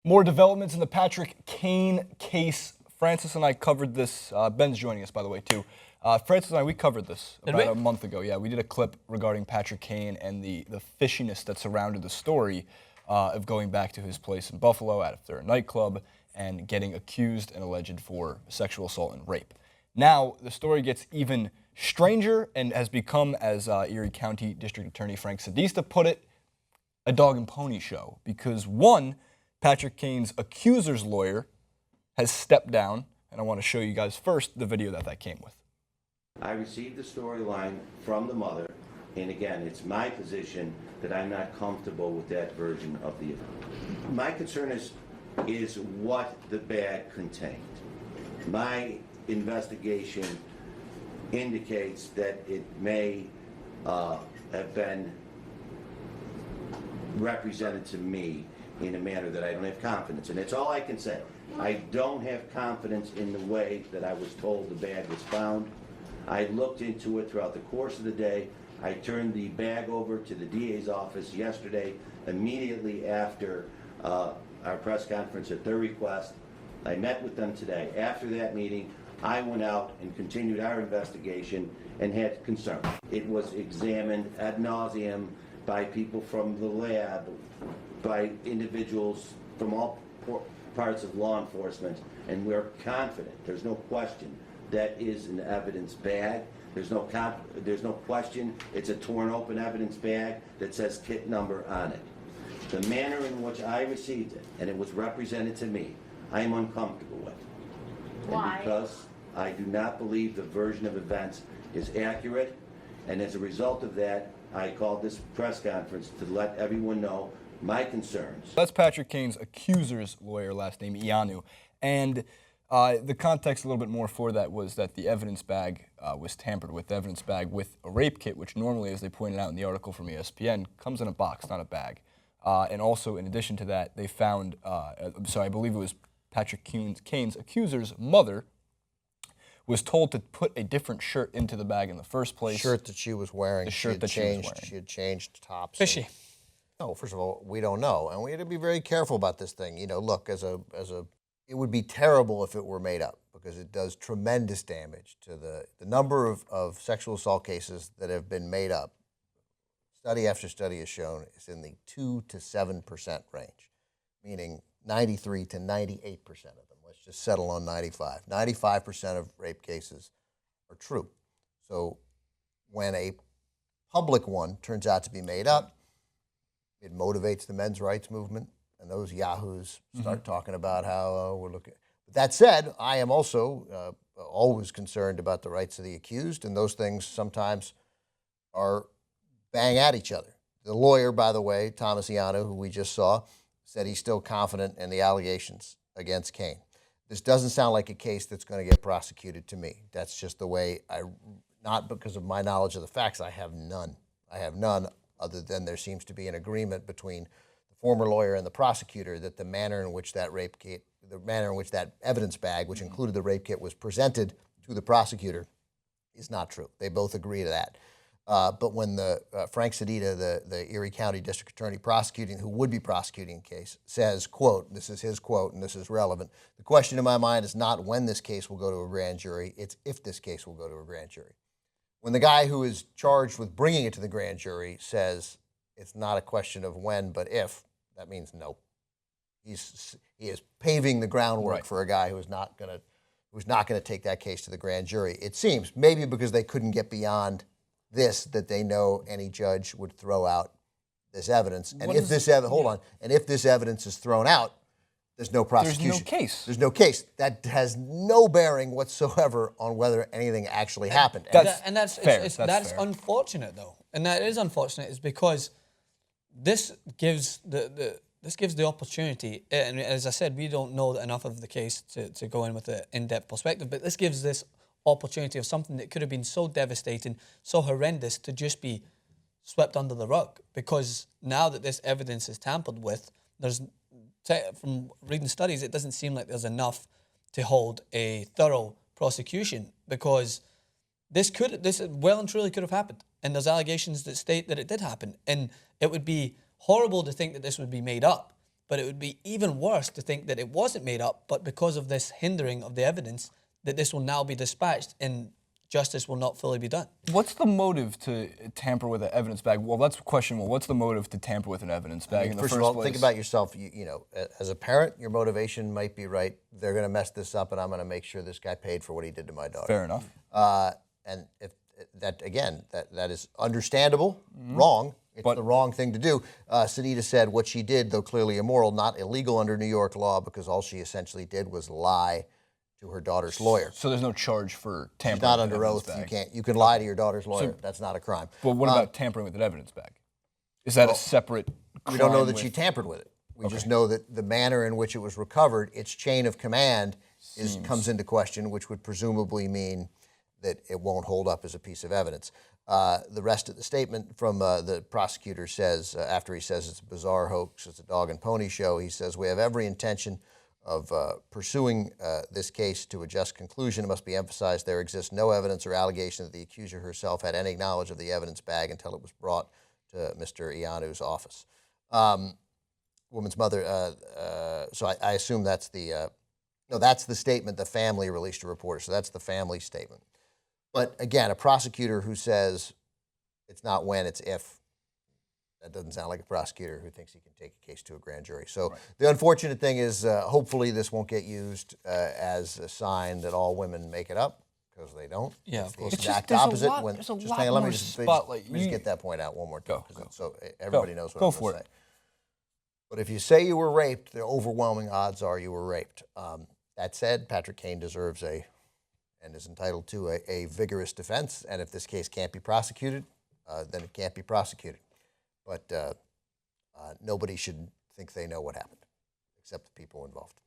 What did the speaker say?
More developments in the Patrick Kane case. Francis and I covered this. Ben's joining us, by the way, too. Francis and I, we covered this about a month ago. Yeah, we did a clip regarding Patrick Kane and the fishiness that surrounded the story of going back to his place in Buffalo after a nightclub and getting accused and alleged for sexual assault and rape. Now, the story gets even stranger and has become, as Erie County District Attorney Frank Sedista put it, a dog and pony show. Because one, Patrick Kane's accuser's lawyer has stepped down, and I want to show you guys first the video that came with. I received the storyline from the mother, and again, it's my position that I'm not comfortable with that version of the event. My concern is what the bag contained. My investigation indicates that it may have been represented to me in a manner that I don't have confidence in. That's all I can say. I don't have confidence in the way that I was told the bag was found. I looked into it throughout the course of the day. I turned the bag over to the DA's office yesterday, immediately after our press conference at their request. I met with them today. After that meeting, I went out and continued our investigation and had concern. It was examined ad nauseum by people from the lab, by individuals from all parts of law enforcement, and we're confident, there's no question, that is an evidence bag. There's no question it's a torn open evidence bag that says kit number on it. The manner in which I received it, and it was represented to me, I am uncomfortable with. Why? And because I do not believe the version of events is accurate, and as a result of that, I called this press conference to let everyone know my concerns. That's Patrick Kane's accuser's lawyer, last name Ianu. And the context a little bit more for that was that the evidence bag was tampered with. The evidence bag with a rape kit, which normally, as they pointed out in the article from ESPN, comes in a box, not a bag. And also, in addition to that, they found, I believe it was Patrick Kane's accuser's mother was told to put a different shirt into the bag in the first place. The shirt that she was wearing. The shirt that she was wearing. She had changed tops. Fishy. No, first of all, we don't know, and we had to be very careful about this thing. You know, look, it would be terrible if it were made up, because it does tremendous damage to the number of sexual assault cases that have been made up. Study after study has shown is in the 2 to 7% range, meaning 93 to 98% of them. Let's just settle on 95. 95% of rape cases are true. So when a public one turns out to be made up, it motivates the men's rights movement, and those yahoos start talking about how we're looking. But that said, I am also always concerned about the rights of the accused, and those things sometimes are bang at each other. The lawyer, by the way, Thomas Ianu, who we just saw, said he's still confident in the allegations against Kane. This doesn't sound like a case that's going to get prosecuted to me. That's just the way not because of my knowledge of the facts, I have none. I have none, other than there seems to be an agreement between the former lawyer and the prosecutor that the manner in which that rape kit, the manner in which that evidence bag, which included the rape kit, was presented to the prosecutor is not true. They both agree to that. But when the Frank Sedita, the Erie County District Attorney who would be prosecuting the case, says, quote, this is his quote and this is relevant, the question in my mind is not when this case will go to a grand jury, it's if this case will go to a grand jury. When the guy who is charged with bringing it to the grand jury says it's not a question of when but if, that means no. He is paving the groundwork for a guy who's not going to take that case to the grand jury. It seems, maybe because they couldn't get beyond this, that they know any judge would throw out this evidence. And if this evidence is thrown out, there's no prosecution. There's no case. There's no case. That has no bearing whatsoever on whether anything actually happened. That's fair. That's fair. Unfortunate, though, and that is unfortunate, is because this gives the opportunity. And as I said, we don't know enough of the case to go in with an in-depth perspective. But this gives this opportunity of something that could have been so devastating, so horrendous, to just be swept under the rug. Because now that this evidence is tampered with, from reading studies, it doesn't seem like there's enough to hold a thorough prosecution, because this well and truly could have happened. And there's allegations that state that it did happen. And it would be horrible to think that this would be made up. But it would be even worse to think that it wasn't made up, but because of this hindering of the evidence, that this will now be dispatched and justice will not fully be done. What's the motive to tamper with an evidence bag? Well, that's question one. What's the motive to tamper with an evidence bag in the First first of all, place? think about yourself. You know, as a parent, your motivation might be right. They're going to mess this up, and I'm going to make sure this guy paid for what he did to my daughter. Fair enough. And if that again, that is understandable, wrong. It's the wrong thing to do. Sunita said what she did, though clearly immoral, not illegal under New York law, because all she essentially did was lie to her daughter's lawyer. So there's no charge for tampering She's not with an under evidence oath. You bag. can't. You can lie to your daughter's lawyer. That's not a crime. But what about tampering with an evidence bag? Is that a separate crime? We don't know that she tampered with it. We just know that the manner in which it was recovered, its chain of command, comes into question, which would presumably mean that it won't hold up as a piece of evidence. The rest of the statement from the prosecutor says, after he says it's a bizarre hoax, it's a dog and pony show, he says, we have every intention of pursuing this case to a just conclusion. It must be emphasized there exists no evidence or allegation that the accuser herself had any knowledge of the evidence bag until it was brought to Mr. Iannu's office. Woman's mother, so I assume that's the, no, that's the statement the family released to reporters, so that's the family statement. But again, a prosecutor who says it's not when, it's if, that doesn't sound like a prosecutor who thinks he can take a case to a grand jury. So the unfortunate thing is hopefully this won't get used as a sign that all women make it up, because they don't. Yeah, It's of the course. exact there's a opposite. lot- when, there's a just lot hang on, let me more just, spotlight. let me just get that point out one more time, Go. so everybody knows what Go I'm for going to it. say. But if you say you were raped, the overwhelming odds are you were raped. That said, Patrick Kane deserves and is entitled to a vigorous defense, and if this case can't be prosecuted, then it can't be prosecuted. But nobody should think they know what happened, except the people involved.